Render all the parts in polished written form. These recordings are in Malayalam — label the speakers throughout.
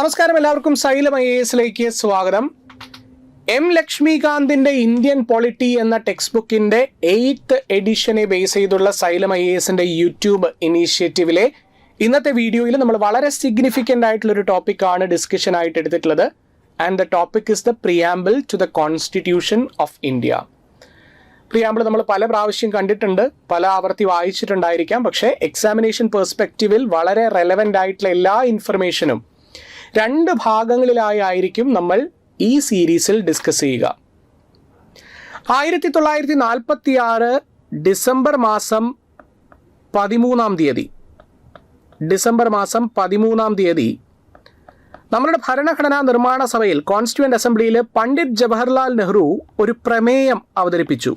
Speaker 1: നമസ്കാരം, എല്ലാവർക്കും സൈലം IAS സ്വാഗതം. എം ലക്ഷ്മികാന്തിന്റെ ഇന്ത്യൻ പൊളിറ്റി എന്ന ടെക്സ്റ്റ് ബുക്കിന്റെ 8th എഡിഷനെ ബേസ് ചെയ്തുള്ള സൈലം IASന്റെ യൂട്യൂബ് ഇനീഷ്യേറ്റീവിലെ ഇന്നത്തെ വീഡിയോയിൽ നമ്മൾ വളരെ സിഗ്നിഫിക്കൻ്റ് ആയിട്ടുള്ളൊരു ടോപ്പിക്കാണ് ഡിസ്കഷൻ ആയിട്ട് എടുത്തിട്ടുള്ളത്. And the topic is the preamble to the constitution of India. Preamble നമ്മൾ പല പ്രാവശ്യം കണ്ടിട്ടുണ്ട്, പല ആവർത്തി വായിച്ചിട്ടുണ്ടായിരിക്കാം. പക്ഷേ എക്സാമിനേഷൻ പെർസ്പെക്റ്റീവിൽ വളരെ റെലവൻ്റ് ആയിട്ടുള്ള എല്ലാ ഇൻഫർമേഷനും 2 ഭാഗങ്ങളിലായിരിക്കും നമ്മൾ ഈ സീരീസിൽ ഡിസ്കസ് ചെയ്യുക. 1946 ഡിസംബർ മാസം 13 തീയതി നമ്മുടെ ഭരണഘടനാ നിർമ്മാണ സഭയിൽ കോൺസ്റ്റിറ്റ്യൂവൻ്റ് അസംബ്ലിയിൽ പണ്ഡിറ്റ് ജവഹർലാൽ നെഹ്റു ഒരു പ്രമേയം അവതരിപ്പിച്ചു.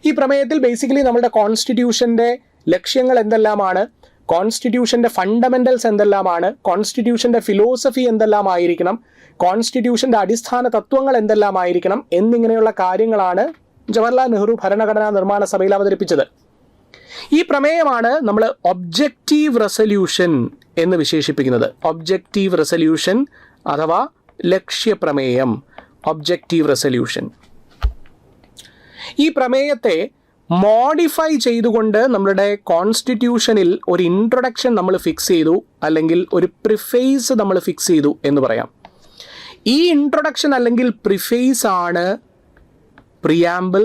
Speaker 1: ഈ പ്രമേയത്തിൽ ബേസിക്കലി നമ്മുടെ കോൺസ്റ്റിറ്റ്യൂഷൻ്റെ ലക്ഷ്യങ്ങൾ എന്തെല്ലാമാണ്, കോൺസ്റ്റിറ്റ്യൂഷൻ്റെ ഫണ്ടമെൻ്റൽസ് എന്തെല്ലാമാണ്, കോൺസ്റ്റിറ്റ്യൂഷൻ്റെ ഫിലോസഫി എന്തെല്ലാമായിരിക്കണം, കോൺസ്റ്റിറ്റ്യൂഷൻ്റെ അടിസ്ഥാന തത്വങ്ങൾ എന്തെല്ലാമായിരിക്കണം എന്നിങ്ങനെയുള്ള കാര്യങ്ങളാണ് ജവഹർലാൽ നെഹ്റു ഭരണഘടനാ നിർമ്മാണ സഭയിൽ അവതരിപ്പിച്ചത്. ഈ പ്രമേയമാണ് നമ്മൾ ഒബ്ജക്റ്റീവ് റെസൊല്യൂഷൻ എന്ന് വിശേഷിപ്പിക്കുന്നത്. ഒബ്ജക്റ്റീവ് റെസൊല്യൂഷൻ അഥവാ ലക്ഷ്യപ്രമേയം, ഒബ്ജക്റ്റീവ് റെസൊല്യൂഷൻ. ഈ പ്രമേയത്തെ മോഡിഫൈ ചെയ്തുകൊണ്ട് നമ്മുടെ കോൺസ്റ്റിറ്റ്യൂഷനിൽ ഒരു ഇൻട്രൊഡക്ഷൻ നമ്മൾ ഫിക്സ് ചെയ്തു, അല്ലെങ്കിൽ ഒരു പ്രിഫേസ് നമ്മൾ ഫിക്സ് ചെയ്തു എന്ന് പറയാം. ഈ ഇൻട്രൊഡക്ഷൻ അല്ലെങ്കിൽ പ്രിഫേസ് ആണ് preamble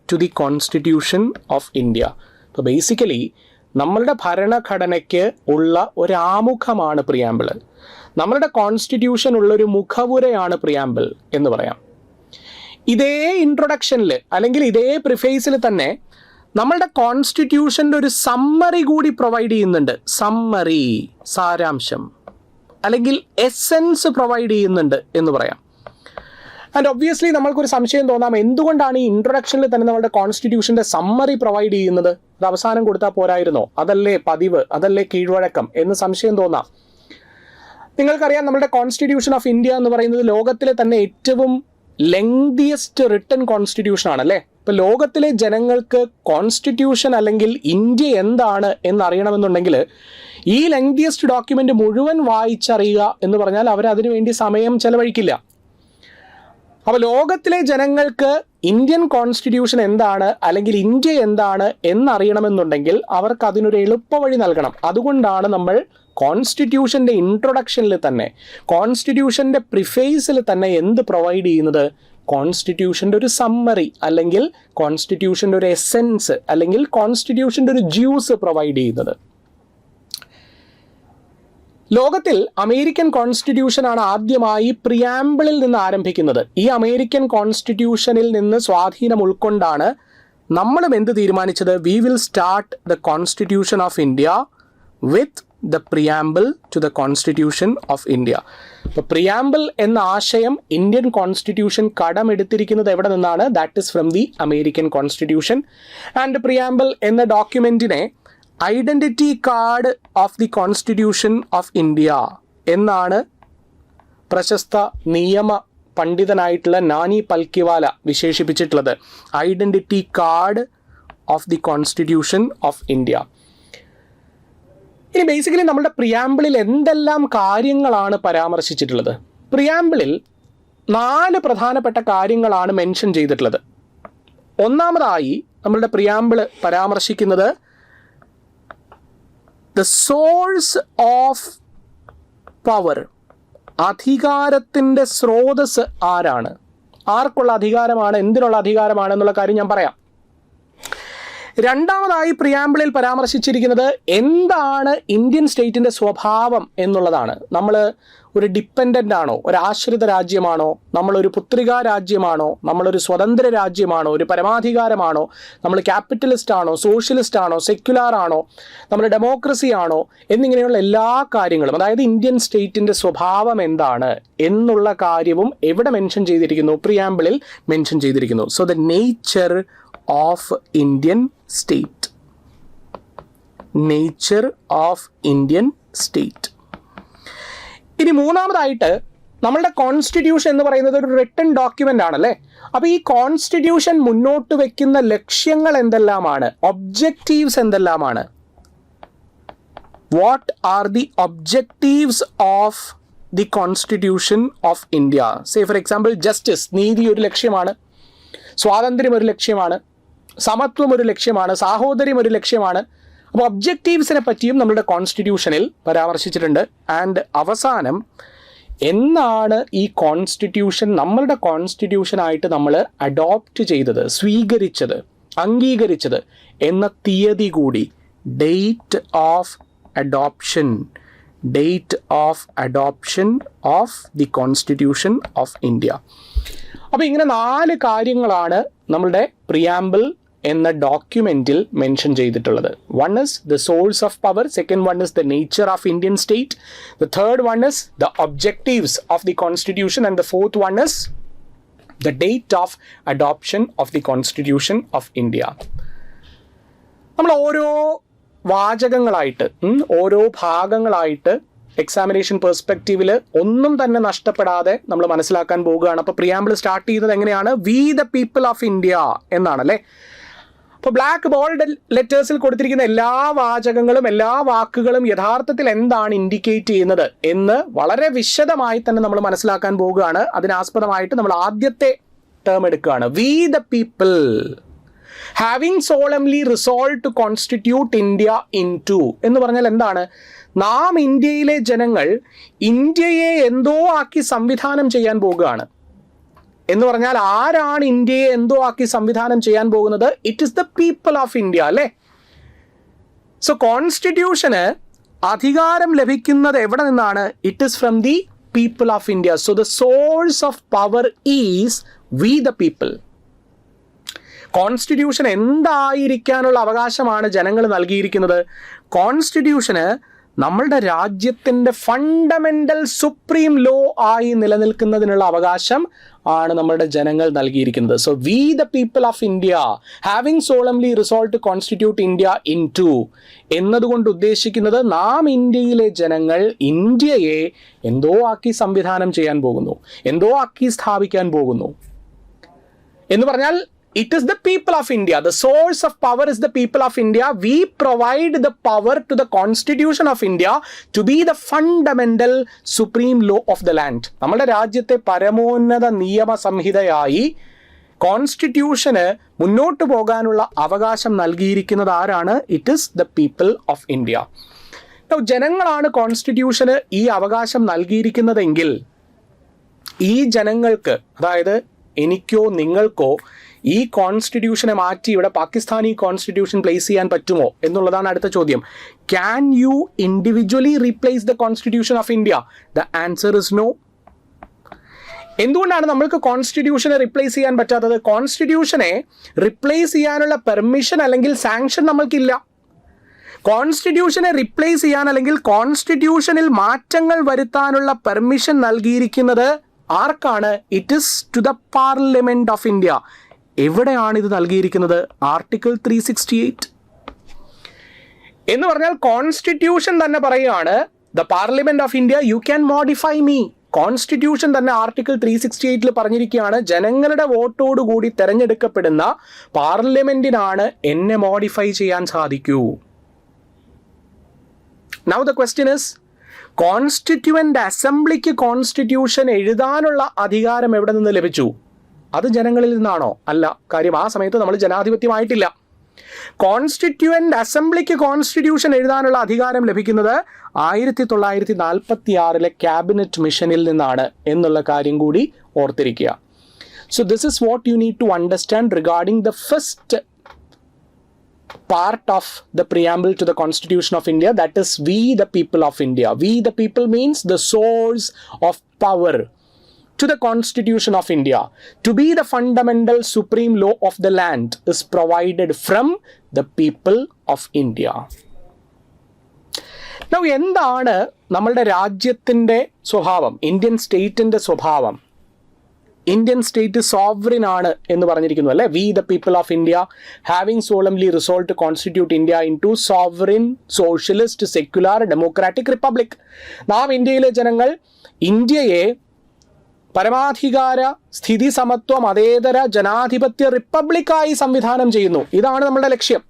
Speaker 1: to the constitution of India. അപ്പോൾ ബേസിക്കലി നമ്മളുടെ ഭരണഘടനയ്ക്ക് ഉള്ള ഒരു ആമുഖമാണ് പ്രിയാമ്പിൾ. നമ്മളുടെ കോൺസ്റ്റിറ്റ്യൂഷൻ ഉള്ളൊരു മുഖവുരയാണ് പ്രിയാമ്പിൾ എന്ന് പറയാം. ഇതേ ഇൻട്രൊഡക്ഷനിൽ അല്ലെങ്കിൽ ഇതേ പ്രിഫേസിൽ തന്നെ നമ്മളുടെ കോൺസ്റ്റിറ്റ്യൂഷൻ്റെ ഒരു സമ്മറി കൂടി പ്രൊവൈഡ് ചെയ്യുന്നുണ്ട്. സമ്മറി, സാരാംശം, അല്ലെങ്കിൽ എസെൻസ് പ്രൊവൈഡ് ചെയ്യുന്നുണ്ട് എന്ന് പറയാം. ആൻഡ് ഒബ്വിയസ്ലി നമ്മൾക്കൊരു സംശയം തോന്നാം, എന്തുകൊണ്ടാണ് ഈ ഇൻട്രൊഡക്ഷനിൽ തന്നെ നമ്മുടെ കോൺസ്റ്റിറ്റ്യൂഷൻ്റെ സമ്മറി പ്രൊവൈഡ് ചെയ്യുന്നത്? അത് അവസാനം കൊടുത്താൽ പോരായിരുന്നോ? അതല്ലേ പതിവ്, അതല്ലേ കീഴ്വഴക്കം എന്ന് സംശയം തോന്നാം. നിങ്ങൾക്കറിയാം, നമ്മുടെ കോൺസ്റ്റിറ്റ്യൂഷൻ ഓഫ് ഇന്ത്യ എന്ന് പറയുന്നത് ലോകത്തിലെ തന്നെ ഏറ്റവും ലെങ്തിയസ്റ്റ് റിട്ടൺ കോൺസ്റ്റിറ്റ്യൂഷൻ ആണല്ലേ. ഇപ്പോൾ ലോകത്തിലെ ജനങ്ങൾക്ക് കോൺസ്റ്റിറ്റ്യൂഷൻ അല്ലെങ്കിൽ ഇന്ത്യ എന്താണ് എന്നറിയണമെന്നുണ്ടെങ്കിൽ ഈ ലെങ്തിയസ്റ്റ് ഡോക്യുമെൻ്റ് മുഴുവൻ വായിച്ചറിയുക എന്ന് പറഞ്ഞാൽ അവരതിനു വേണ്ടി സമയം ചെലവഴിക്കില്ല. അപ്പോൾ ലോകത്തിലെ ജനങ്ങൾക്ക് ഇന്ത്യൻ കോൺസ്റ്റിറ്റ്യൂഷൻ എന്താണ് അല്ലെങ്കിൽ ഇന്ത്യ എന്താണ് എന്നറിയണമെന്നുണ്ടെങ്കിൽ അവർക്ക് അതിനൊരു എളുപ്പവഴി നൽകണം. അതുകൊണ്ടാണ് നമ്മൾ കോൺസ്റ്റിറ്റ്യൂഷൻ്റെ ഇൻട്രൊഡക്ഷനിൽ തന്നെ, കോൺസ്റ്റിറ്റ്യൂഷൻ്റെ പ്രിഫേസിൽ തന്നെ എന്ത് പ്രൊവൈഡ് ചെയ്യുന്നത്? കോൺസ്റ്റിറ്റ്യൂഷൻ്റെ ഒരു സമ്മറി, അല്ലെങ്കിൽ കോൺസ്റ്റിറ്റ്യൂഷൻ്റെ ഒരു എസെൻസ്, അല്ലെങ്കിൽ കോൺസ്റ്റിറ്റ്യൂഷൻ്റെ ഒരു ജ്യൂസ് പ്രൊവൈഡ് ചെയ്യുന്നത്. ലോകത്തിൽ അമേരിക്കൻ കോൺസ്റ്റിറ്റ്യൂഷനാണ് ആദ്യമായി പ്രിയാമ്പിളിൽ നിന്ന് ആരംഭിക്കുന്നത്. ഈ അമേരിക്കൻ കോൺസ്റ്റിറ്റ്യൂഷനിൽ നിന്ന് സ്വാധീനം ഉൾക്കൊണ്ടാണ് നമ്മളും എന്ത് തീരുമാനിച്ചത്? We will start the constitution of India with the preamble to the constitution of India. അപ്പോൾ പ്രിയാമ്പിൾ എന്ന ആശയം ഇന്ത്യൻ കോൺസ്റ്റിറ്റ്യൂഷൻ കടമെടുത്തിരിക്കുന്നത് എവിടെ നിന്നാണ്? That is from the American constitution. And preamble എന്ന ഡോക്യുമെൻറ്റിനെ identity card of the constitution of India എന്നാണ് പ്രശസ്ത നിയമ പണ്ഡിതനായിട്ടുള്ള നാനി പൽക്കിവാല വിശേഷിപ്പിച്ചിട്ടുള്ളത്. Identity card of the constitution of India. ഇനി ബേസിക്കലി നമ്മുടെ പ്രിയാമ്പിളിൽ എന്തെല്ലാം കാര്യങ്ങളാണ് പരാമർശിച്ചിട്ടുള്ളത്? പ്രിയാമ്പിളിൽ 4 പ്രധാനപ്പെട്ട കാര്യങ്ങളാണ് മെൻഷൻ ചെയ്തിട്ടുള്ളത്. ഒന്നാമതായി നമ്മളുടെ പ്രിയാമ്പിൾ പരാമർശിക്കുന്നത് ദ സോഴ്സ് ഓഫ് പവർ, അധികാരത്തിൻ്റെ സ്രോതസ് ആരാണ്, ആർക്കുള്ള അധികാരമാണ്, എന്തിനുള്ള അധികാരമാണ് എന്നുള്ള കാര്യം ഞാൻ പറയാം. രണ്ടാമതായി പ്രിയാമ്പിളിൽ പരാമർശിച്ചിരിക്കുന്നത് എന്താണ് ഇന്ത്യൻ സ്റ്റേറ്റിൻ്റെ സ്വഭാവം എന്നുള്ളതാണ്. നമ്മൾ ഒരു ഡിപ്പെൻഡൻ്റ് ആണോ, ഒരു ആശ്രിത രാജ്യമാണോ, നമ്മളൊരു പുത്രികാ രാജ്യമാണോ, നമ്മളൊരു സ്വതന്ത്ര രാജ്യമാണോ, ഒരു പരമാധികാരമാണോ, നമ്മൾ ക്യാപിറ്റലിസ്റ്റ് ആണോ, സോഷ്യലിസ്റ്റ് ആണോ, സെക്യുലാർ ആണോ, നമ്മൾ ഡെമോക്രസി ആണോ എന്നിങ്ങനെയുള്ള എല്ലാ കാര്യങ്ങളും, അതായത് ഇന്ത്യൻ സ്റ്റേറ്റിൻ്റെ സ്വഭാവം എന്താണ് എന്നുള്ള കാര്യവും എവിടെ മെൻഷൻ ചെയ്തിരിക്കുന്നു? പ്രിയാമ്പിളിൽ മെൻഷൻ ചെയ്തിരിക്കുന്നു. So the nature of Indian state, nature of Indian state. ഇനി മൂന്നാമതായിട്ട് നമ്മളുടെ കോൺസ്റ്റിറ്റ്യൂഷൻ എന്ന് പറയുന്നത് ഒരു റിട്ടൺ ഡോക്യുമെൻ്റ് ആണല്ലേ. അപ്പോൾ ഈ കോൺസ്റ്റിറ്റ്യൂഷൻ മുന്നോട്ട് വയ്ക്കുന്ന ലക്ഷ്യങ്ങൾ എന്തെല്ലാമാണ്, ഒബ്ജക്റ്റീവ്സ് എന്തെല്ലാമാണ്? What are the objectives of the constitution of India? Say for example, justice, നീതി ഒരു ലക്ഷ്യമാണ്, സ്വാതന്ത്ര്യം ഒരു ലക്ഷ്യമാണ്, സമത്വം ഒരു ലക്ഷ്യമാണ്, സാഹോദര്യം ഒരു ലക്ഷ്യമാണ്. അപ്പോൾ ഒബ്ജക്റ്റീവ്സിനെ പറ്റിയും നമ്മുടെ കോൺസ്റ്റിറ്റ്യൂഷനിൽ പരാമർശിച്ചിട്ടുണ്ട്. ആൻഡ് അവസാനം, എന്നാണ് ഈ കോൺസ്റ്റിറ്റ്യൂഷൻ നമ്മളുടെ കോൺസ്റ്റിറ്റ്യൂഷനായിട്ട് നമ്മൾ അഡോപ്റ്റ് ചെയ്തത്, സ്വീകരിച്ചത്, അംഗീകരിച്ചത് എന്ന തീയതി കൂടി, date of adoption of the constitution of India. അപ്പോൾ ഇങ്ങനെ 4 കാര്യങ്ങളാണ് നമ്മളുടെ പ്രിയാമ്പിൾ എന്ന ഡോക്യുമെൻറ്റിൽ മെൻഷൻ ചെയ്തിട്ടുള്ളത്. One is the source of power, second one is the nature of Indian state, the third one is the objectives of the constitution, and the fourth one is the date of adoption of the constitution of India. നമ്മൾ ഓരോ വാചകങ്ങളായിട്ട്, ഓരോ ഭാഗങ്ങളായിട്ട് എക്സാമിനേഷൻ പെർസ്പെക്റ്റീവിൽ ഒന്നും തന്നെ നഷ്ടപ്പെടാതെ നമ്മൾ മനസ്സിലാക്കാൻ പോവുകയാണ്. അപ്പോൾ പ്രിയാമ്പിൾ സ്റ്റാർട്ട് ചെയ്യുന്നത് എങ്ങനെയാണ്? We the people of India എന്നാണല്ലേ. അപ്പോൾ ബ്ലാക്ക് ബോൾഡ് ലെറ്റേഴ്സിൽ കൊടുത്തിരിക്കുന്ന എല്ലാ വാചകങ്ങളും, എല്ലാ വാക്കുകളും യഥാർത്ഥത്തിൽ എന്താണ് ഇൻഡിക്കേറ്റ് ചെയ്യുന്നത് എന്ന് വളരെ വിശദമായി തന്നെ നമ്മൾ മനസ്സിലാക്കാൻ പോവുകയാണ്. അതിനാസ്പദമായിട്ട് നമ്മൾ ആദ്യത്തെ ടേം എടുക്കുകയാണ്, we the people having solemnly resolve to constitute India into എന്ന് പറഞ്ഞാൽ എന്താണ്? നാം ഇന്ത്യയിലെ ജനങ്ങൾ ഇന്ത്യയെ എന്തോ ആക്കി സംവിധാനം ചെയ്യാൻ പോകുകയാണ് എന്ന് പറഞ്ഞാൽ ആരാണ് ഇന്ത്യയെ എന്തോ ആക്കി സംവിധാനം ചെയ്യാൻ പോകുന്നത്? It is the people of India അല്ലേ. സോ കോൺസ്റ്റിറ്റ്യൂഷന് അധികാരം ലഭിക്കുന്നത് എവിടെ നിന്നാണ്? It is from the people of India. So the source of power is we the people. Constitution എന്തായിരിക്കാനുള്ള അവകാശമാണ് ജനങ്ങൾ നൽകിയിരിക്കുന്നത്? കോൺസ്റ്റിറ്റ്യൂഷന് നമ്മളുടെ രാജ്യത്തിൻ്റെ ഫണ്ടമെൻ്റൽ സുപ്രീം ലോ ആയി നിലനിൽക്കുന്നതിനുള്ള അവകാശം ആണ് നമ്മളുടെ ജനങ്ങൾ നൽകിയിരിക്കുന്നത്. So we the people of India having solemnly resolve to constitute India into എന്നതുകൊണ്ട് ഉദ്ദേശിക്കുന്നത് നാം ഇന്ത്യയിലെ ജനങ്ങൾ ഇന്ത്യയെ എന്തോ ആക്കി സംവിധാനം ചെയ്യാൻ പോകുന്നു, എന്തോ ആക്കി സ്ഥാപിക്കാൻ പോകുന്നു എന്ന് പറഞ്ഞാൽ it is the people of India. The source of power is the people of India. We provide the power to the constitution of India to be the fundamental supreme law of the land. നമ്മുടെ രാജ്യത്തെ പരമോന്നത നിയമ സംഹിതയായി കോൺസ്റ്റിറ്റ്യൂഷന് മുന്നോട്ട് പോകാനുള്ള അവകാശം നൽകിയിരിക്കുന്നത് ആരാണ്? It is the people of India. ജനങ്ങളാണ് കോൺസ്റ്റിറ്റ്യൂഷന് ഈ അവകാശം നൽകിയിരിക്കുന്നതെങ്കിൽ ഈ ജനങ്ങൾക്ക്, അതായത് എനിക്കോ നിങ്ങൾക്കോ ഈ കോൺസ്റ്റിറ്റ്യൂഷനെ മാറ്റി ഇവിടെ പാകിസ്ഥാനി കോൺസ്റ്റിറ്റ്യൂഷൻ പ്ലേസ് ചെയ്യാൻ പറ്റുമോ എന്നുള്ളതാണ് അടുത്ത ചോദ്യം. Can you individually replace the constitution of India? The answer is no. എന്തുകൊണ്ടാണ് നമ്മൾക്ക് കോൺസ്റ്റിറ്റ്യൂഷനെ റിപ്ലേസ് ചെയ്യാൻ പറ്റാത്തത്? കോൺസ്റ്റിറ്റ്യൂഷനെ റിപ്ലേസ് ചെയ്യാനുള്ള പെർമിഷൻ അല്ലെങ്കിൽ സാങ്ഷൻ നമ്മൾക്കില്ല. കോൺസ്റ്റിറ്റ്യൂഷനെ റിപ്ലേസ് ചെയ്യാൻ അല്ലെങ്കിൽ കോൺസ്റ്റിറ്റ്യൂഷനിൽ മാറ്റങ്ങൾ വരുത്താനുള്ള പെർമിഷൻ നൽകിയിരിക്കുന്നത് ആർക്കാണ്? It is to the parliament of India. എവിടെയാണ് ഇത് നൽകിയിരിക്കുന്നത്? ആർട്ടിക്കിൾ 368 എന്ന് പറഞ്ഞാൽ കോൺസ്റ്റിറ്റ്യൂഷൻ തന്നെ പറയുകയാണ്, the parliament of India you can modify me. Constitution തന്നെ ആർട്ടിക്കിൾ 368 പറഞ്ഞിരിക്കുകയാണ്, ജനങ്ങളുടെ വോട്ടോടുകൂടി തെരഞ്ഞെടുക്കപ്പെടുന്ന പാർലമെന്റിനാണ് എന്നെ മോഡിഫൈ ചെയ്യാൻ സാധിക്കൂ. Now the question is, constituent അസംബ്ലിക്ക് കോൺസ്റ്റിറ്റ്യൂഷൻ എഴുതാനുള്ള അധികാരം എവിടെ നിന്ന് ലഭിച്ചു? അത് ജനങ്ങളിൽ നിന്നാണോ? അല്ല. കാര്യം ആ സമയത്ത് നമ്മൾ ജനാധിപത്യമായിട്ടില്ല. കോൺസ്റ്റിറ്റ്യുവൻ്റ് അസംബ്ലിക്ക് കോൺസ്റ്റിറ്റ്യൂഷൻ എഴുതാനുള്ള അധികാരം ലഭിക്കുന്നത് 1946 ക്യാബിനറ്റ് മിഷനിൽ നിന്നാണ് എന്നുള്ള കാര്യം കൂടി ഓർത്തിരിക്കുക. So this is what you need to understand regarding the first part of the preamble to the Constitution of India, that is we the people of India. We the people means the source of power to the Constitution of India to be the fundamental supreme law of the land is provided from the people of India. Now എന്താണ് നമ്മളുടെ രാജ്യത്തിൻ്റെ സ്വഭാവം, ഇന്ത്യൻ സ്റ്റേറ്റിൻ്റെ സ്വഭാവം? ഇന്ത്യൻ സ്റ്റേറ്റ് സോവറിൻ ആണ് എന്ന് പറഞ്ഞിരിക്കുന്നു അല്ലേ. We the people of India having solemnly resolve to constitute India into sovereign socialist secular democratic republic. നാം ഇന്ത്യയിലെ ജനങ്ങൾ ഇന്ത്യയെ പരമാധികാര സ്ഥിതി സമത്വ മതേതര ജനാധിപത്യ റിപ്പബ്ലിക്കായി സംവിധാനം ചെയ്യുന്നു. ഇതാണ് നമ്മളുടെ ലക്ഷ്യം.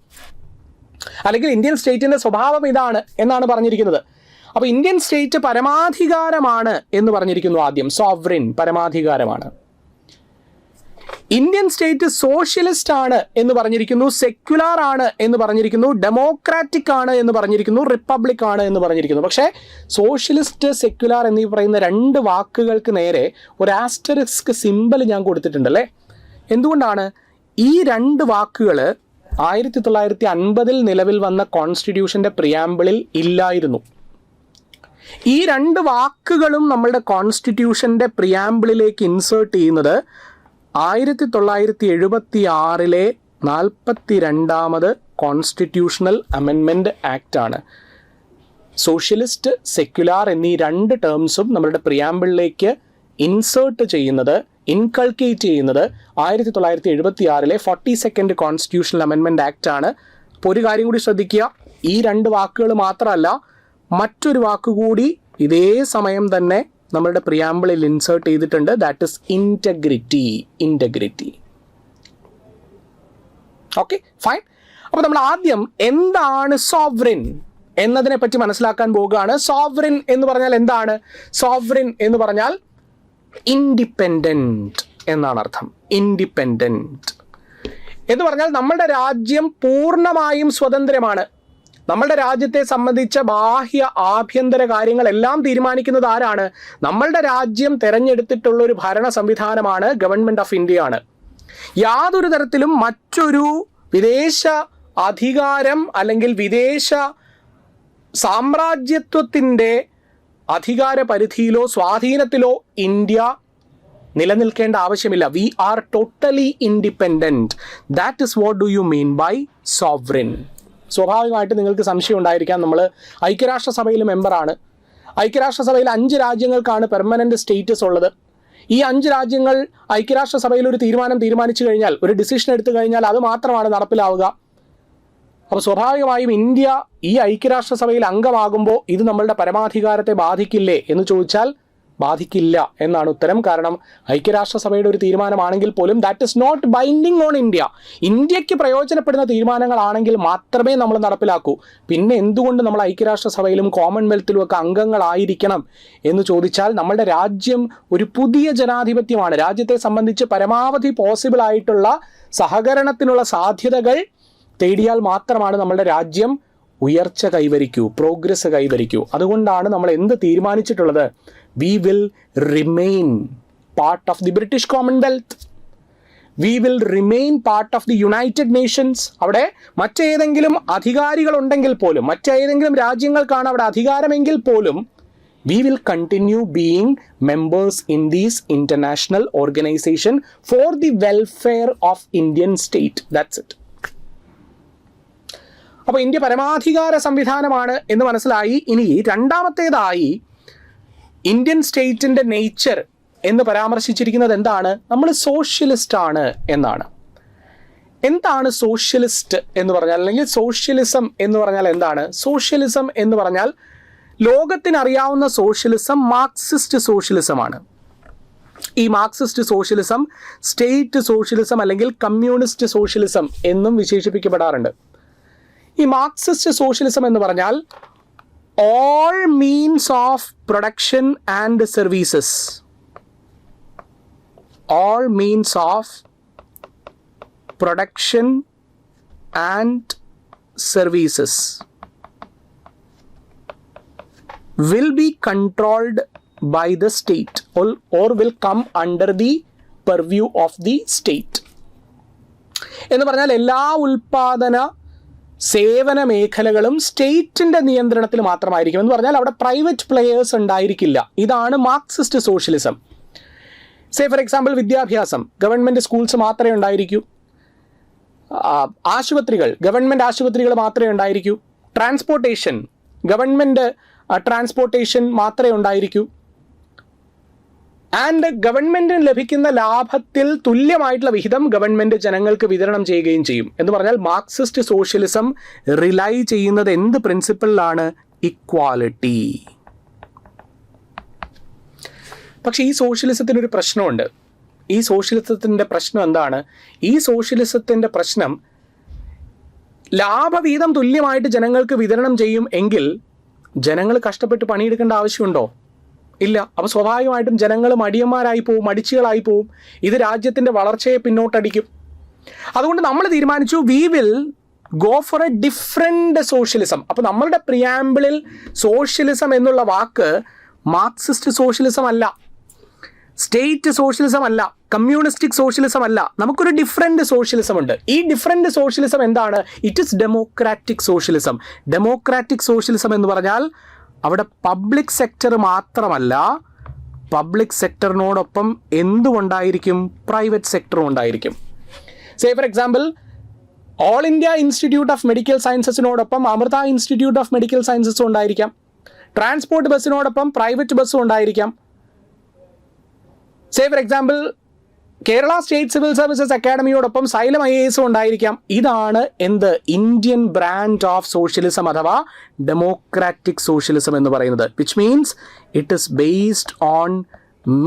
Speaker 1: അല്ലെങ്കിൽ ഇന്ത്യൻ സ്റ്റേറ്റിൻ്റെ സ്വഭാവം ഇതാണ് എന്നാണ് പറഞ്ഞിരിക്കുന്നത്. അപ്പോൾ ഇന്ത്യൻ സ്റ്റേറ്റ് പരമാധികാരമാണ് എന്ന് പറഞ്ഞിരിക്കുന്നു. ആദ്യം സോവറിൻ, പരമാധികാരമാണ്. ഇന്ത്യൻ സ്റ്റേറ്റ് സോഷ്യലിസ്റ്റ് ആണ് എന്ന് പറഞ്ഞിരിക്കുന്നു, സെക്യുലർ ആണ് എന്ന് പറഞ്ഞിരിക്കുന്നു, ഡെമോക്രാറ്റിക് ആണ് എന്ന് പറഞ്ഞിരിക്കുന്നു, റിപ്പബ്ലിക് ആണ് എന്ന് പറഞ്ഞിരിക്കുന്നു. പക്ഷേ സോഷ്യലിസ്റ്റ്, സെക്യുലർ എന്നീ പറയുന്ന രണ്ട് വാക്കുകൾക്ക് നേരെ ഒരു ആസ്റ്ററിസ്ക് സിമ്പൽ ഞാൻ കൊടുത്തിട്ടുണ്ടല്ലേ. എന്തുകൊണ്ടാണ്? ഈ രണ്ട് വാക്കുകൾ 1950 നിലവിൽ വന്ന കോൺസ്റ്റിറ്റ്യൂഷൻ്റെ പ്രിയാമ്പിളിൽ ഇല്ലായിരുന്നു. ഈ രണ്ട് വാക്കുകളും നമ്മളുടെ കോൺസ്റ്റിറ്റ്യൂഷൻ്റെ പ്രിയാമ്പിളിലേക്ക് ഇൻസേർട്ട് ചെയ്യുന്നത് 1976 42ാമത് കോൺസ്റ്റിറ്റ്യൂഷണൽ അമെൻമെൻറ്റ് ആക്റ്റാണ്. സോഷ്യലിസ്റ്റ്, സെക്യുലാർ എന്നീ രണ്ട് ടേംസും നമ്മളുടെ പ്രിയാമ്പിളിലേക്ക് ഇൻസേർട്ട് ചെയ്യുന്നത്, ഇൻകൾക്കേറ്റ് ചെയ്യുന്നത് 1976 42nd കോൺസ്റ്റിറ്റ്യൂഷണൽ അമെൻമെൻറ്റ് ആക്റ്റാണ്. അപ്പോൾ ഒരു കാര്യം കൂടി ശ്രദ്ധിക്കുക, ഈ രണ്ട് വാക്കുകൾ മാത്രമല്ല, മറ്റൊരു വാക്കുകൂടി ഇതേ സമയം തന്നെ നമ്മളുടെ പ്രിയാമ്പിളിൽ ഇൻസേർട്ട് ചെയ്തിട്ടുണ്ട്. That is integrity. Okay, fine. അപ്പോൾ നമ്മൾ ആദ്യം എന്താണ് സോവറിൻ എന്നതിനെ പറ്റി മനസ്സിലാക്കാൻ പോവുകയാണ്. സോവറിൻ എന്ന് പറഞ്ഞാൽ എന്താണ്? സോവറിൻ എന്ന് പറഞ്ഞാൽ ഇൻഡിപെൻഡൻറ്റ് എന്നാണ് അർത്ഥം. ഇൻഡിപെൻഡൻറ്റ് എന്ന് പറഞ്ഞാൽ നമ്മളുടെ രാജ്യം പൂർണ്ണമായും സ്വതന്ത്രമാണ്. നമ്മളുടെ രാജ്യത്തെ സംബന്ധിച്ച ബാഹ്യ ആഭ്യന്തര കാര്യങ്ങളെല്ലാം തീരുമാനിക്കുന്നത് ആരാണ്? നമ്മളുടെ രാജ്യം തിരഞ്ഞെടുത്തിട്ടുള്ള ഒരു ഭരണ സംവിധാനമാണ് ഗവൺമെൻറ് ഓഫ് ഇന്ത്യ ആണ്. യാതൊരു തരത്തിലും മറ്റൊരു വിദേശ അധികാരം അല്ലെങ്കിൽ വിദേശ സാമ്രാജ്യത്വത്തിൻ്റെ അധികാര പരിധിയിലോ സ്വാധീനത്തിലോ ഇന്ത്യ നിലനിൽക്കേണ്ട ആവശ്യമില്ല. We are totally independent. That is what do you mean by sovereign? സ്വാഭാവികമായിട്ട് നിങ്ങൾക്ക് സംശയം ഉണ്ടായിരിക്കാം, നമ്മൾ ഐക്യരാഷ്ട്രസഭയിൽ മെമ്പറാണ്. ഐക്യരാഷ്ട്രസഭയിൽ 5 രാജ്യങ്ങൾക്കാണ് പെർമനൻ്റ് സ്റ്റേറ്റസ് ഉള്ളത്. ഈ 5 രാജ്യങ്ങൾ ഐക്യരാഷ്ട്രസഭയിൽ ഒരു തീരുമാനിച്ചു കഴിഞ്ഞാൽ, ഒരു ഡിസിഷൻ എടുത്തു കഴിഞ്ഞാൽ അത് മാത്രമാണ് നടപ്പിലാവുക. അപ്പോൾ സ്വാഭാവികമായും ഇന്ത്യ ഈ ഐക്യരാഷ്ട്രസഭയിൽ അംഗമാകുമ്പോൾ ഇത് നമ്മളുടെ പരമാധികാരത്തെ ബാധിക്കില്ലേ എന്ന് ചോദിച്ചാൽ ബാധിക്കില്ല എന്നാണ് ഉത്തരം. കാരണം ഐക്യരാഷ്ട്രസഭയുടെ ഒരു തീരുമാനമാണെങ്കിൽ പോലും that is not binding on India. ഇന്ത്യക്ക് പ്രയോജനപ്പെടുന്ന തീരുമാനങ്ങളാണെങ്കിൽ മാത്രമേ നമ്മൾ നടപ്പിലാക്കൂ. പിന്നെ എന്തുകൊണ്ട് നമ്മൾ ഐക്യരാഷ്ട്രസഭയിലും കോമൺവെൽത്തിലും ഒക്കെ അംഗങ്ങളായിരിക്കണം എന്ന് ചോദിച്ചാൽ, നമ്മളുടെ രാജ്യം ഒരു പുതിയ ജനാധിപത്യമാണ്. രാജ്യത്തെ സംബന്ധിച്ച് പരമാവധി പോസിബിൾ ആയിട്ടുള്ള സഹകരണത്തിനുള്ള സാധ്യതകൾ തേടിയാൽ മാത്രമാണ് നമ്മളുടെ രാജ്യം ഉയർച്ച കൈവരിക്കൂ, പ്രോഗ്രസ് കൈവരിക്കൂ. അതുകൊണ്ടാണ് നമ്മൾ എന്ത് തീരുമാനിച്ചിട്ടുള്ളത്? We will remain part of the British Commonwealth. We will remain part of the United Nations. അവിടെ മറ്റേതെങ്കിലും അധികാരികളുണ്ടെങ്കിൽ പോലും, മറ്റേതെങ്കിലും രാജ്യങ്ങൾക്കാണ് അവിടെ അധികാരമെങ്കിൽ പോലും, we will continue being members in this international organization for the welfare of Indian state. That's it. അപ്പോൾ ഇന്ത്യ പരമാധികാര സംവിധാനമാണ് എന്ന് മനസ്സിലായി. ഇനി രണ്ടാമത്തേതായി ഇന്ത്യൻ സ്റ്റേറ്റിൻ്റെ നേച്ചർ എന്ന് പരാമർശിച്ചിരിക്കുന്നത് എന്താണ്? നമ്മൾ സോഷ്യലിസ്റ്റ് ആണ് എന്നാണ്. എന്താണ് സോഷ്യലിസ്റ്റ് എന്ന് പറഞ്ഞാൽ, അല്ലെങ്കിൽ സോഷ്യലിസം എന്ന് പറഞ്ഞാൽ എന്താണ്? സോഷ്യലിസം എന്ന് പറഞ്ഞാൽ ലോകത്തിനറിയാവുന്ന സോഷ്യലിസം മാർക്സിസ്റ്റ് സോഷ്യലിസമാണ്. ഈ മാർക്സിസ്റ്റ് സോഷ്യലിസം സ്റ്റേറ്റ് സോഷ്യലിസം അല്ലെങ്കിൽ കമ്മ്യൂണിസ്റ്റ് സോഷ്യലിസം എന്നും വിശേഷിപ്പിക്കപ്പെടാറുണ്ട്. ഈ മാർക്സിസ്റ്റ് സോഷ്യലിസം എന്ന് പറഞ്ഞാൽ all means of production and services, all means of production and services will be controlled by the state or will come under the purview of the state. എന്ന് പറഞ്ഞാൽ എല്ലാ ഉൽപാദന സേവന മേഖലകളും സ്റ്റേറ്റിൻ്റെ നിയന്ത്രണത്തിൽ മാത്രമായിരിക്കും. എന്ന് പറഞ്ഞാൽ അവിടെ പ്രൈവറ്റ് പ്ലെയേഴ്സ് ഉണ്ടായിരിക്കില്ല. ഇതാണ് Marxist socialism. Say for example വിദ്യാഭ്യാസം, ഗവൺമെൻറ് സ്കൂൾസ് മാത്രമേ ഉണ്ടായിരിക്കൂ. ആശുപത്രികൾ, ഗവൺമെൻറ് ആശുപത്രികൾ മാത്രമേ ഉണ്ടായിരിക്കൂ. ട്രാൻസ്പോർട്ടേഷൻ, ഗവൺമെൻറ് ട്രാൻസ്പോർട്ടേഷൻ മാത്രമേ ഉണ്ടായിരിക്കൂ. ആൻഡ് ഗവൺമെൻറ്റിന് ലഭിക്കുന്ന ലാഭത്തിൽ തുല്യമായിട്ടുള്ള വിഹിതം ഗവൺമെൻറ് ജനങ്ങൾക്ക് വിതരണം ചെയ്യുകയും ചെയ്യും. എന്ന് പറഞ്ഞാൽ മാർക്സിസ്റ്റ് സോഷ്യലിസം റിലൈ ചെയ്യുന്നത് എന്ത് പ്രിൻസിപ്പിളിലാണ്? ഇക്വാലിറ്റി. പക്ഷേ ഈ സോഷ്യലിസത്തിനൊരു പ്രശ്നമുണ്ട്. ഈ സോഷ്യലിസത്തിൻ്റെ പ്രശ്നം എന്താണ്? ഈ സോഷ്യലിസത്തിൻ്റെ പ്രശ്നം ലാഭവീതം തുല്യമായിട്ട് ജനങ്ങൾക്ക് വിതരണം ചെയ്യും എങ്കിൽ ജനങ്ങൾ കഷ്ടപ്പെട്ട് പണിയെടുക്കേണ്ട ആവശ്യമുണ്ടോ? ഇല്ല. അപ്പോൾ സ്വാഭാവികമായിട്ടും ജനങ്ങൾ മടിയന്മാരായി പോവും, മടിച്ചികളായി പോവും. ഇത് രാജ്യത്തിൻ്റെ വളർച്ചയെ പിന്നോട്ടടിക്കും. അതുകൊണ്ട് നമ്മൾ തീരുമാനിച്ചു we will go for a different socialism. അപ്പോൾ നമ്മളുടെ പ്രിയാമ്പിളിൽ സോഷ്യലിസം എന്നുള്ള വാക്ക് മാർക്സിസ്റ്റ് സോഷ്യലിസം അല്ല, സ്റ്റേറ്റ് സോഷ്യലിസം അല്ല, കമ്മ്യൂണിസ്റ്റിക് സോഷ്യലിസം അല്ല. നമുക്കൊരു ഡിഫറെൻ്റ് സോഷ്യലിസം ഉണ്ട്. ഈ ഡിഫറെൻ്റ് സോഷ്യലിസം എന്താണ്? It is democratic socialism. Democratic socialism എന്ന് പറഞ്ഞാൽ അവിടെ പബ്ലിക് സെക്ടർ മാത്രമല്ല, പബ്ലിക് സെക്ടറിനോടൊപ്പം എന്തുകൊണ്ടായിരിക്കും? പ്രൈവറ്റ് സെക്ടറും ഉണ്ടായിരിക്കും. Say for example, all India institute of medical സയൻസസിനോടൊപ്പം അമൃത ഇൻസ്റ്റിറ്റ്യൂട്ട് ഓഫ് മെഡിക്കൽ സയൻസസും ഉണ്ടായിരിക്കാം. ട്രാൻസ്പോർട്ട് ബസ്സിനോടൊപ്പം പ്രൈവറ്റ് ബസ്സും ഉണ്ടായിരിക്കാം. Say for example, Kerala state civil services അക്കാഡമിയോടൊപ്പം സൈലം IAS ഉണ്ടായിരിക്കാം. ഇതാണ് എന്ത്? ഇന്ത്യൻ ബ്രാൻഡ് ഓഫ് സോഷ്യലിസം അഥവാ ഡെമോക്രാറ്റിക് സോഷ്യലിസം എന്ന് പറയുന്നത്. Which means it is based on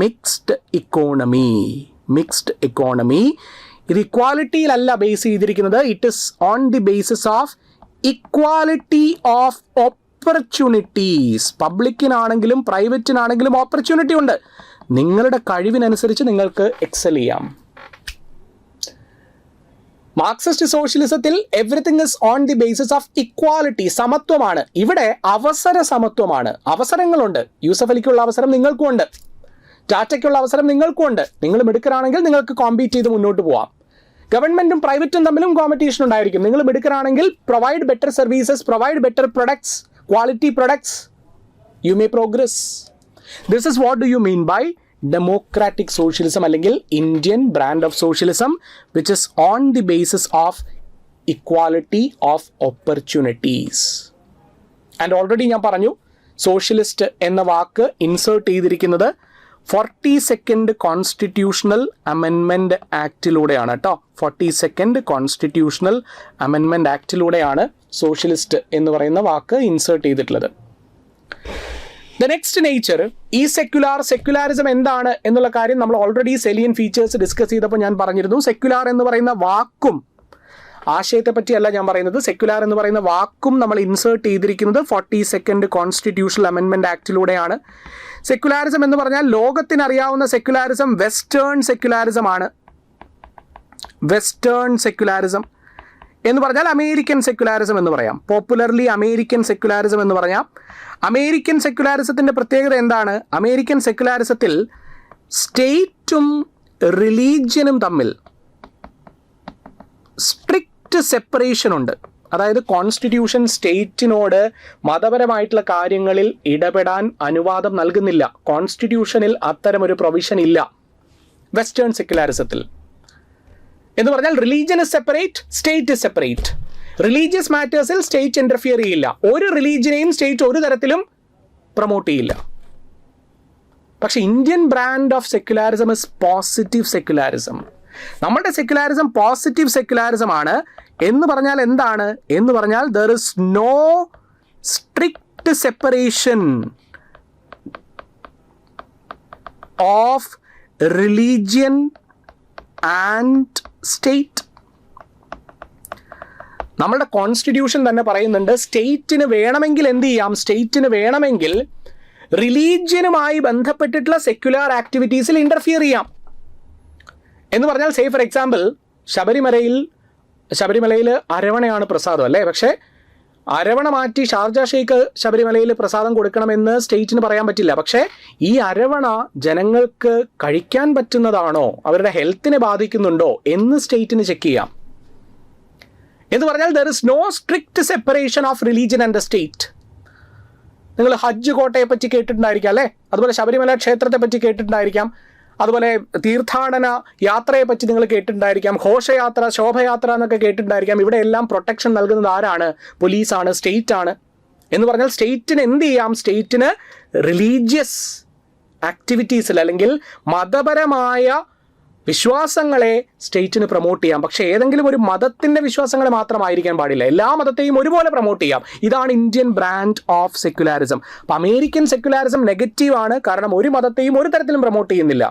Speaker 1: mixed economy. Mixed economy. ഇത് ഇക്വാലിറ്റിയിലല്ല ബേസ് ചെയ്തിരിക്കുന്നത്. It is on the basis of equality of opportunities. പബ്ലിക്കിനാണെങ്കിലും പ്രൈവറ്റിനാണെങ്കിലും ഓപ്പർച്യൂണിറ്റി ഉണ്ട്. നിങ്ങളുടെ കഴിവിനനുസരിച്ച് നിങ്ങൾക്ക് എക്സൽ ചെയ്യാം. മാർക്സിസ്റ്റ് സോഷ്യലിസത്തിൽ everything is on the basis of equality. സമത്വമാണ്. ഇവിടെ അവസര സമത്വമാണ്. അവസരങ്ങളുണ്ട്. യൂസഫ് അലിക്കുള്ള അവസരം നിങ്ങൾക്കും ഉണ്ട്, ടാറ്റയ്ക്കുള്ള അവസരം നിങ്ങൾക്കും ഉണ്ട്. നിങ്ങൾ മിടുക്കരാണെങ്കിൽ നിങ്ങൾക്ക് കോമ്പീറ്റ് ചെയ്ത് മുന്നോട്ട് പോവാം. ഗവൺമെൻറ്റും പ്രൈവറ്റും തമ്മിലും കോമ്പറ്റീഷൻ ഉണ്ടായിരിക്കും. നിങ്ങൾ മിടുക്കരാണെങ്കിൽ provide better services, provide better products, quality products, you may progress. This is what do you mean by democratic socialism അല്ലെങ്കിൽ Indian brand of socialism which is on the basis of equality of opportunities. And already ഞാൻ പറഞ്ഞു സോഷ്യലിസ്റ്റ് എന്ന വാക്ക് ഇൻസേർട്ട് ചെയ്തിരിക്കുന്നത് 42nd കോൺസ്റ്റിറ്റ്യൂഷണൽ അമെൻമെൻറ്റ് ആക്റ്റിലൂടെയാണ് കേട്ടോ. 42nd കോൺസ്റ്റിറ്റ്യൂഷണൽ അമെൻമെൻറ്റ് ആക്റ്റിലൂടെയാണ് സോഷ്യലിസ്റ്റ് എന്ന് പറയുന്ന വാക്ക് ഇൻസേർട്ട് ചെയ്തിട്ടുള്ളത്. ദ നെക്സ്റ്റ് നേച്ചർ ഈ സെക്യുലാറിസം എന്താണ് എന്നുള്ള കാര്യം നമ്മൾ ഓൾറെഡി സെലിയൻ ഫീച്ചേഴ്സ് ഡിസ്കസ് ചെയ്തപ്പോൾ ഞാൻ പറഞ്ഞിരുന്നു. സെക്യുലാർ എന്ന് പറയുന്ന വാക്കും ആശയത്തെ പറ്റിയല്ല ഞാൻ പറയുന്നത്. സെക്യുലാർ എന്ന് പറയുന്ന വാക്കും നമ്മൾ ഇൻസേർട്ട് ചെയ്തിരിക്കുന്നത് 42nd കോൺസ്റ്റിറ്റ്യൂഷണൽ അമെൻമെൻറ്റ് ആക്റ്റിലൂടെയാണ്. സെക്യുലാരിസം എന്ന് പറഞ്ഞാൽ ലോകത്തിനറിയാവുന്ന സെക്യുലാരിസം വെസ്റ്റേൺ സെക്യുലാരിസം ആണ്. വെസ്റ്റേൺ സെക്യുലാരിസം എന്ന് പറഞ്ഞാൽ അമേരിക്കൻ സെക്യുലാരിസം എന്ന് പറയാം. പോപ്പുലർലി അമേരിക്കൻ സെക്യുലാരിസം എന്ന് പറയാം. അമേരിക്കൻ സെക്യുലാരിസത്തിൻ്റെ പ്രത്യേകത എന്താണ്? അമേരിക്കൻ സെക്യുലാരിസത്തിൽ സ്റ്റേറ്റും റിലീജിയനും തമ്മിൽ സ്ട്രിക്റ്റ് സെപ്പറേഷൻ ഉണ്ട്. അതായത് കോൺസ്റ്റിറ്റ്യൂഷൻ സ്റ്റേറ്റിനോട് മതപരമായിട്ടുള്ള കാര്യങ്ങളിൽ ഇടപെടാൻ അനുവാദം നൽകുന്നില്ല. കോൺസ്റ്റിറ്റ്യൂഷനിൽ അത്തരമൊരു പ്രൊവിഷൻ ഇല്ല വെസ്റ്റേൺ സെക്യുലാരിസത്തിൽ. എന്ന് പറഞ്ഞാൽ religion is separate, state is separate. Religious മാറ്റേഴ്സിൽ സ്റ്റേറ്റ് ഇൻ്റർഫിയർ ചെയ്യില്ല. ഒരു റിലീജിയനെയും സ്റ്റേറ്റ് ഒരു തരത്തിലും പ്രൊമോട്ട് ചെയ്യില്ല. പക്ഷെ Indian brand of secularism is positive secularism. നമ്മുടെ സെക്യുലാരിസം പോസിറ്റീവ് സെക്യുലാരിസം ആണ്. എന്ന് പറഞ്ഞാൽ എന്താണ്? എന്ന് പറഞ്ഞാൽ there is no strict separation of religion and state. നമ്മളുടെ കോൺസ്റ്റിറ്റ്യൂഷൻ തന്നെ പറയുന്നുണ്ട് സ്റ്റേറ്റിന് വേണമെങ്കിൽ എന്ത് ചെയ്യാം? സ്റ്റേറ്റിന് വേണമെങ്കിൽ റിലീജിയനുമായി ബന്ധപ്പെട്ടിട്ടുള്ള സെക്യുലർ ആക്ടിവിറ്റീസിൽ ഇൻ്റർഫിയർ ചെയ്യാം. എന്ന് പറഞ്ഞാൽ സേ ഫോർ എക്സാമ്പിൾ, ശബരിമലയിൽ അരവണയാണ് പ്രസാദം അല്ലേ? പക്ഷേ അരവണ മാറ്റി ഷാർജ ഷെയ്ഖ് ശബരിമലയിൽ പ്രസാദം കൊടുക്കണമെന്ന് സ്റ്റേറ്റിന് പറയാൻ പറ്റില്ല. പക്ഷേ ഈ അരവണ ജനങ്ങൾക്ക് കഴിക്കാൻ പറ്റുന്നതാണോ, അവരുടെ ഹെൽത്തിനെ ബാധിക്കുന്നുണ്ടോ എന്ന് സ്റ്റേറ്റിന് ചെക്ക് ചെയ്യാം. എന്ന് പറഞ്ഞാൽ there is no strict separation of religion and the state. നിങ്ങൾ ഹജ്ജ് കോട്ടയെ പറ്റി കേട്ടിട്ടുണ്ടായിരിക്കാം അല്ലേ? അതുപോലെ ശബരിമല ക്ഷേത്രത്തെ പറ്റി കേട്ടിട്ടുണ്ടായിരിക്കാം. അതുപോലെ തീർത്ഥാടന യാത്രയെ പറ്റി നിങ്ങൾ കേട്ടിട്ടുണ്ടായിരിക്കാം. ഘോഷയാത്ര, ശോഭയാത്ര എന്നൊക്കെ കേട്ടിട്ടുണ്ടായിരിക്കാം. ഇവിടെ എല്ലാം പ്രൊട്ടക്ഷൻ നൽകുന്നത് ആരാണ്? പോലീസാണ്, സ്റ്റേറ്റ് ആണ്. എന്ന് പറഞ്ഞാൽ സ്റ്റേറ്റിന് എന്ത് ചെയ്യാം? സ്റ്റേറ്റിന് റിലീജിയസ് ആക്ടിവിറ്റീസിൽ അല്ലെങ്കിൽ മതപരമായ വിശ്വാസങ്ങളെ സ്റ്റേറ്റിന് പ്രൊമോട്ട് ചെയ്യാം. പക്ഷേ ഏതെങ്കിലും ഒരു മതത്തിൻ്റെ വിശ്വാസങ്ങളെ മാത്രമായിരിക്കാൻ പാടില്ല. എല്ലാ മതത്തെയും ഒരുപോലെ പ്രൊമോട്ട് ചെയ്യാം. ഇതാണ് ഇന്ത്യൻ ബ്രാൻഡ് ഓഫ് സെക്യുലാരിസം. അപ്പം അമേരിക്കൻ സെക്യുലാരിസം നെഗറ്റീവ് ആണ്. കാരണം ഒരു മതത്തെയും ഒരു തരത്തിലും പ്രൊമോട്ട് ചെയ്യുന്നില്ല.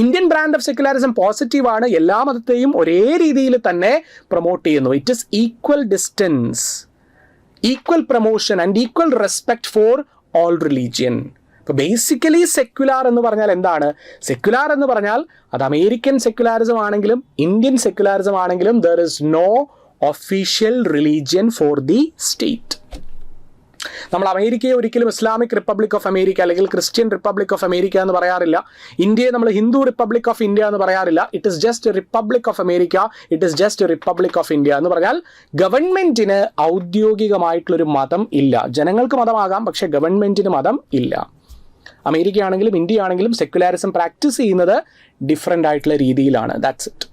Speaker 1: ഇന്ത്യൻ ബ്രാൻഡ് ഓഫ് സെക്യുലറിസം പോസിറ്റീവാണ്, എല്ലാ മതത്തെയും ഒരേ രീതിയിൽ തന്നെ പ്രൊമോട്ട് ചെയ്യുന്നു. It is equal distance, equal promotion and equal respect for all religion. ഇപ്പോൾ ബേസിക്കലി സെക്യുലാർ എന്ന് പറഞ്ഞാൽ എന്താണ്? സെക്യുലാർ എന്ന് പറഞ്ഞാൽ അത് അമേരിക്കൻ സെക്യുലാരിസം ആണെങ്കിലും ഇന്ത്യൻ സെക്യുലാരിസം ആണെങ്കിലും there is no official religion for the state. നമ്മൾ അമേരിക്കയെ ഒരിക്കലും ഇസ്ലാമിക് റിപ്പബ്ലിക് ഓഫ് അമേരിക്ക അല്ലെങ്കിൽ ക്രിസ്ത്യൻ റിപ്പബ്ലിക് ഓഫ് അമേരിക്ക എന്ന് പറയാറില്ല. ഇന്ത്യയെ നമ്മൾ ഹിന്ദു റിപ്പബ്ലിക് ഓഫ് ഇന്ത്യ എന്ന് പറയാറില്ല. It is just republic of America, it is just republic of India എന്ന് പറഞ്ഞാൽ ഗവൺമെൻറ്റിന് ഔദ്യോഗികമായിട്ടുള്ളൊരു മതം ഇല്ല. ജനങ്ങൾക്ക് മതമാകാം, പക്ഷേ ഗവൺമെൻറ്റിന് മതം ഇല്ല. അമേരിക്ക ആണെങ്കിലും ഇന്ത്യ ആണെങ്കിലും സെക്യുലാരിസം പ്രാക്ടീസ് ചെയ്യുന്നത് ഡിഫറെൻ്റ് ആയിട്ടുള്ള രീതിയിലാണ്. That's it.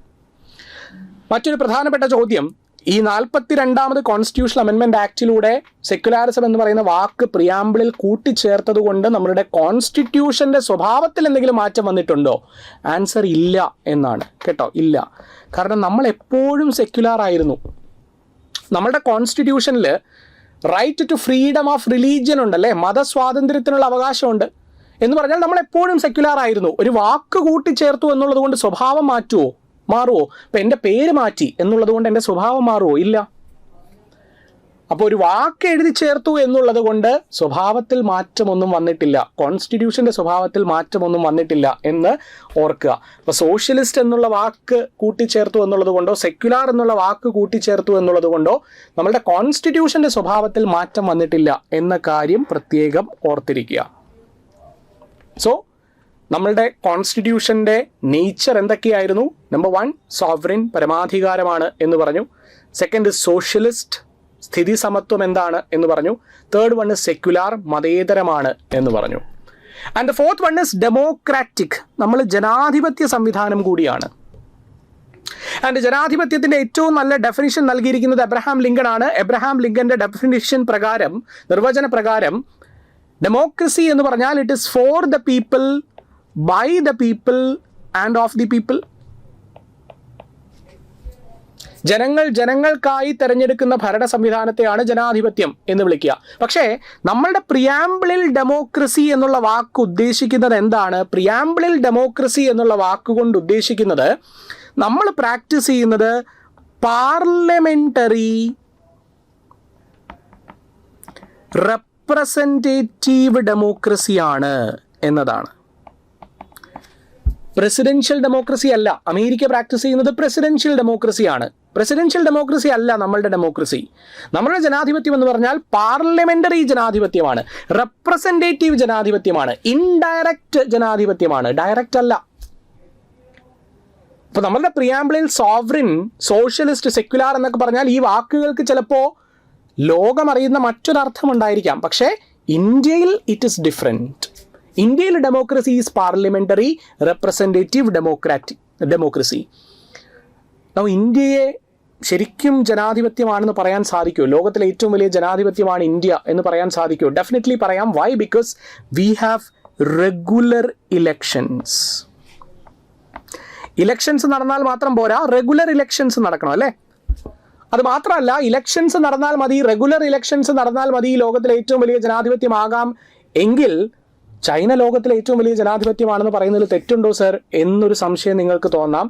Speaker 1: മറ്റൊരു പ്രധാനപ്പെട്ട ചോദ്യം, ഈ 42ാമത് കോൺസ്റ്റിറ്റ്യൂഷണൽ അമെൻമെൻറ്റ് ആക്ടിലൂടെ സെക്യുലാരിസം എന്ന് പറയുന്ന വാക്ക് പ്രിയാമ്പിളിൽ കൂട്ടിച്ചേർത്തത് കൊണ്ട് നമ്മളുടെ കോൺസ്റ്റിറ്റ്യൂഷൻ്റെ സ്വഭാവത്തിൽ എന്തെങ്കിലും മാറ്റം വന്നിട്ടുണ്ടോ? ആൻസർ ഇല്ല എന്നാണ് കേട്ടോ, ഇല്ല. കാരണം നമ്മൾ എപ്പോഴും സെക്യുലാർ ആയിരുന്നു. നമ്മളുടെ കോൺസ്റ്റിറ്റ്യൂഷനിൽ right to freedom of religion ഉണ്ടല്ലേ, മതസ്വാതന്ത്ര്യത്തിനുള്ള അവകാശമുണ്ട് എന്ന് പറഞ്ഞാൽ നമ്മൾ എപ്പോഴും സെക്യുലാർ ആയിരുന്നു. ഒരു വാക്ക് കൂട്ടിച്ചേർത്തു എന്നുള്ളത് കൊണ്ട് സ്വഭാവം മാറുമോ? ഇപ്പം എൻ്റെ പേര് മാറ്റി എന്നുള്ളത് കൊണ്ട് എൻ്റെ സ്വഭാവം മാറുമോ? ഇല്ല. അപ്പോൾ ഒരു വാക്ക് എഴുതി ചേർത്തു എന്നുള്ളത് കൊണ്ട് സ്വഭാവത്തിൽ മാറ്റമൊന്നും വന്നിട്ടില്ല, കോൺസ്റ്റിറ്റ്യൂഷൻ്റെ സ്വഭാവത്തിൽ മാറ്റമൊന്നും വന്നിട്ടില്ല എന്ന് ഓർക്കുക. അപ്പോൾ സോഷ്യലിസ്റ്റ് എന്നുള്ള വാക്ക് കൂട്ടിച്ചേർത്തു എന്നുള്ളത് കൊണ്ടോ സെക്യുലാർ എന്നുള്ള വാക്ക് കൂട്ടിച്ചേർത്തു എന്നുള്ളത് കൊണ്ടോ നമ്മളുടെ കോൺസ്റ്റിറ്റ്യൂഷൻ്റെ സ്വഭാവത്തിൽ മാറ്റം വന്നിട്ടില്ല എന്ന കാര്യം പ്രത്യേകം ഓർത്തിരിക്കുക. സോ നമ്മളുടെ കോൺസ്റ്റിറ്റ്യൂഷൻ്റെ നേച്ചർ എന്തൊക്കെയായിരുന്നു? നമ്പർ 1 സോവറിൻ, പരമാധികാരമാണ് എന്ന് പറഞ്ഞു. സെക്കൻഡ് സോഷ്യലിസ്റ്റ്, സ്ഥിതി സമത്വം എന്താണ് എന്ന് പറഞ്ഞു. തേർഡ് വൺ ഇസ് സെക്യുലാർ, മതേതരമാണ് എന്ന് പറഞ്ഞു. And the fourth one is democratic, നമ്മൾ ജനാധിപത്യ സംവിധാനം കൂടിയാണ്. ആൻഡ് ജനാധിപത്യത്തിൻ്റെ ഏറ്റവും നല്ല ഡെഫിനിഷൻ നൽകിയിരിക്കുന്നത് എബ്രഹാം ലിങ്കൺ ആണ്. എബ്രഹാം ലിങ്കൻ്റെ ഡെഫിനിഷൻ പ്രകാരം, നിർവചന പ്രകാരം, ഡെമോക്രസി എന്ന് പറഞ്ഞാൽ it is for the people, by the people and of the people. ജനങ്ങൾക്കായി തിരഞ്ഞെടുക്കുന്ന ഭരണ സംവിധാനത്തെയാണ് ജനാധിപത്യം എന്ന് വിളിക്കുക. പക്ഷേ നമ്മളുടെ പ്രിയാമ്പിളിൽ ഡെമോക്രസി എന്നുള്ള വാക്ക് ഉദ്ദേശിക്കുന്നത് എന്താണ്? പ്രിയാമ്പിളിൽ ഡെമോക്രസി എന്നുള്ള വാക്കുകൊണ്ട് ഉദ്ദേശിക്കുന്നത് നമ്മൾ പ്രാക്ടീസ് ചെയ്യുന്നത് പാർലമെന്ററി റെപ്രസെൻറ്റേറ്റീവ് ഡെമോക്രസിയാണ് എന്നതാണ്. പ്രസിഡൻഷ്യൽ ഡെമോക്രസി അല്ല. അമേരിക്ക പ്രാക്ടീസ് ചെയ്യുന്നത് പ്രസിഡൻഷ്യൽ ഡെമോക്രസിയാണ്. പ്രസിഡൻഷ്യൽ ഡെമോക്രസി അല്ല നമ്മളുടെ ഡെമോക്രസി. നമ്മളുടെ ജനാധിപത്യം എന്ന് പറഞ്ഞാൽ പാർലമെന്ററി ജനാധിപത്യമാണ്, റെപ്രസെൻറ്റേറ്റീവ് ജനാധിപത്യമാണ്, ഇൻഡയറക്റ്റ് ജനാധിപത്യമാണ്, ഡയറക്റ്റ് അല്ല. അപ്പോൾ നമ്മളുടെ പ്രിയാമ്പിളിൽ സോവറിൻ, സോഷ്യലിസ്റ്റ്, സെക്യുലാർ എന്നൊക്കെ പറഞ്ഞാൽ ഈ വാക്കുകൾക്ക് ചിലപ്പോൾ ലോകമറിയുന്ന മറ്റൊരർത്ഥം ഉണ്ടായിരിക്കാം. പക്ഷേ ഇന്ത്യയിൽ ഇറ്റ് ഇസ് ഡിഫറെൻറ്റ്. ഇന്ത്യയിൽ democracy is parliamentary representative democracy. ഇന്ത്യയെ ശരിക്കും ജനാധിപത്യമാണെന്ന് പറയാൻ സാധിക്കുമോ? ലോകത്തിലെ ഏറ്റവും വലിയ ജനാധിപത്യമാണ് ഇന്ത്യ എന്ന് പറയാൻ സാധിക്കുമോ? ഡെഫിനറ്റ്ലി പറയാം. Why? Because we have regular elections. Elections നടന്നാൽ മാത്രം പോരാ, റെഗുലർ ഇലക്ഷൻസ് നടക്കണം അല്ലേ? അത് മാത്രമല്ല, ഇലക്ഷൻസ് നടന്നാൽ മതി, റെഗുലർ ഇലക്ഷൻസ് നടന്നാൽ മതി ലോകത്തിലെ ഏറ്റവും വലിയ ജനാധിപത്യമാകാം എങ്കിൽ ചൈന ലോകത്തിലെ ഏറ്റവും വലിയ ജനാധിപത്യമാണെന്ന് പറയുന്നതിൽ തെറ്റുണ്ടോ സർ എന്നൊരു സംശയം നിങ്ങൾക്ക് തോന്നാം.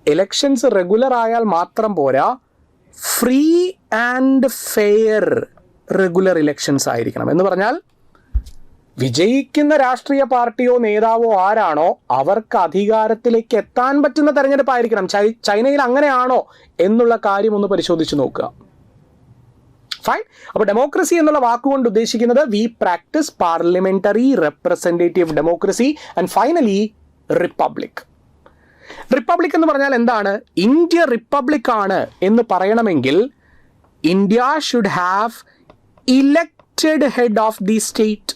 Speaker 1: ഇലക്ഷൻസ് റെഗുലർ ആയാൽ മാത്രം പോരാ, free and fair regular elections ആയിരിക്കണം. എന്ന് പറഞ്ഞാൽ വിജയിക്കുന്ന രാഷ്ട്രീയ പാർട്ടിയോ നേതാവോ ആരാണോ അവർക്ക് അധികാരത്തിലേക്ക് എത്താൻ പറ്റുന്ന തെരഞ്ഞെടുപ്പായിരിക്കണം. ചൈനയിൽ അങ്ങനെയാണോ എന്നുള്ള കാര്യം ഒന്ന് പരിശോധിച്ച് നോക്കുക. ഫൈൻ. അപ്പോൾ ഡെമോക്രസി എന്നുള്ള വാക്കുകൊണ്ട് ഉദ്ദേശിക്കുന്നത് we practice parliamentary representative democracy. And finally republic. Republic എന്ന് പറഞ്ഞാൽ എന്താണ്? ഇന്ത്യ റിപ്പബ്ലിക് ആണ് എന്ന് പറയണമെങ്കിൽ India should have elected head of the state.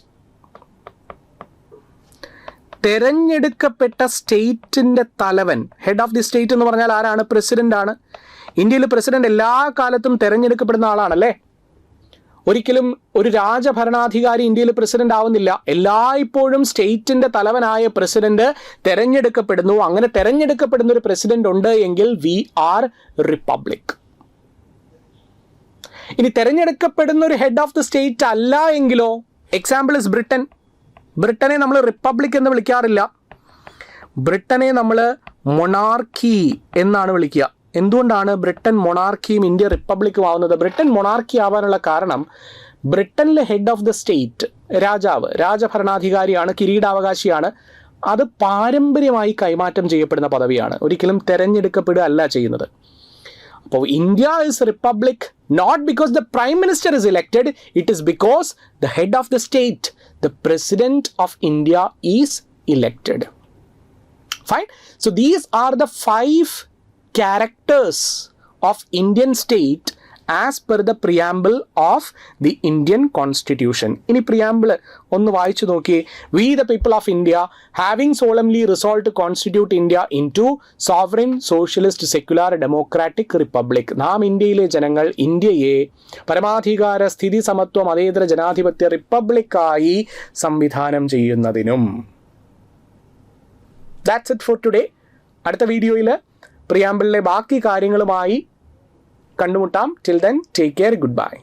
Speaker 1: തെരഞ്ഞെടുക്കപ്പെട്ട സ്റ്റേറ്റിൻ്റെ തലവൻ, ഹെഡ് ഓഫ് ദി സ്റ്റേറ്റ് എന്ന് പറഞ്ഞാൽ ആരാണ്? പ്രസിഡന്റ് ആണ്. ഇന്ത്യയിൽ പ്രസിഡന്റ് എല്ലാ കാലത്തും തെരഞ്ഞെടുക്കപ്പെടുന്ന ആളാണല്ലേ. ഒരിക്കലും ഒരു രാജഭരണാധികാരി ഇന്ത്യയിൽ പ്രസിഡന്റ് ആവുന്നില്ല. എല്ലായ്പ്പോഴും സ്റ്റേറ്റിൻ്റെ തലവനായ പ്രസിഡന്റ് തെരഞ്ഞെടുക്കപ്പെടുന്നു. അങ്ങനെ തെരഞ്ഞെടുക്കപ്പെടുന്ന ഒരു പ്രസിഡന്റ് ഉണ്ട് എങ്കിൽ വി ആർ റിപ്പബ്ലിക്. ഇനി തെരഞ്ഞെടുക്കപ്പെടുന്ന ഒരു ഹെഡ് ഓഫ് ദി സ്റ്റേറ്റ് അല്ല എങ്കിലോ? Example is Britain. ബ്രിട്ടനെ നമ്മൾ റിപ്പബ്ലിക് എന്ന് വിളിക്കാറില്ല. ബ്രിട്ടനെ നമ്മൾ മൊണാർക്കി എന്നാണ് വിളിക്കുക. എന്തുകൊണ്ടാണ് ബ്രിട്ടൻ മൊണാർക്കിയും ഇന്ത്യ റിപ്പബ്ലിക്കും ആവുന്നത്? ബ്രിട്ടൻ മൊണാർക്കി ആവാനുള്ള കാരണം ബ്രിട്ടനിലെ ഹെഡ് ഓഫ് ദ സ്റ്റേറ്റ് രാജാവ്, രാജഭരണാധികാരിയാണ്, കിരീടാവകാശിയാണ്. അത് പാരമ്പര്യമായി കൈമാറ്റം ചെയ്യപ്പെടുന്ന പദവിയാണ്, ഒരിക്കലും തെരഞ്ഞെടുക്കപ്പെടുക അല്ല ചെയ്യുന്നത്. അപ്പോൾ India is republic not because the prime minister is elected, it is because the head of the state, the president of India is elected. Fine. So these are the 5 characters of Indian state as per the preamble of the Indian Constitution. ഇനി preamble ഒന്ന് വായിച്ചു നോക്കിയേ. We the people of India having solemnly resolved to constitute India into sovereign, socialist, secular, democratic republic. നാം ഇന്ത്യയിലെ ജനങ്ങൾ ഇന്ത്യയെ പരമാധികാര, സ്ഥിതി, സമത്വ, മതേതര, ജനാധിപത്യ റിപ്പബ്ലിക്കായി സംവിധാനം ചെയ്യുന്നതിനും. That's it for today. അടുത്ത വീഡിയോയിൽ പ്രിയാമ്പിളിലെ ബാക്കി കാര്യങ്ങളുമായി കണ്ടുമുട്ടാം. Till then take care, good bye.